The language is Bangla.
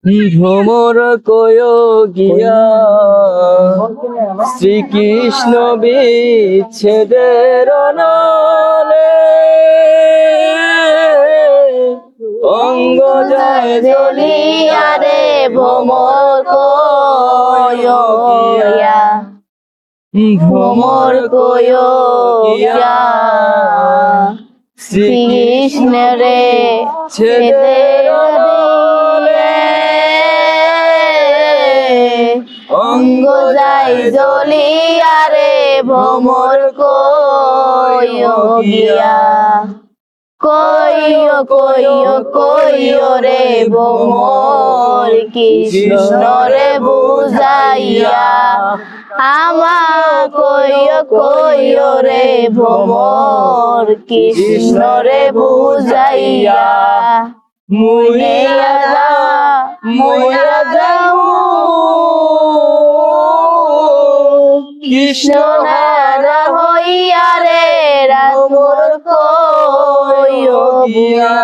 ভ্রমর কয় গিয়া শ্রীকৃষ্ণ বিচ্ছেদের নলে অঙ্গ যায় জ্বলিয়া রে ভ্রমর কয় গিয়া ভ্রমর কয় গিয়া শ্রীকৃষ্ণ রে ছেদের নলে অঙ্গ যায় জ্বলিয়া রে ভ্রমর কয় গিয়া কইও কইও কইও রে ভ্রমর কৃষ্ণ রে বুঝাইয়া আমার কইও কইও রে ভ্রমর কৃষ্ণ রে বুঝাইয়া মইরা যাও কৃষ্ণ হারা হইয়া রে রামর কইও গিয়া।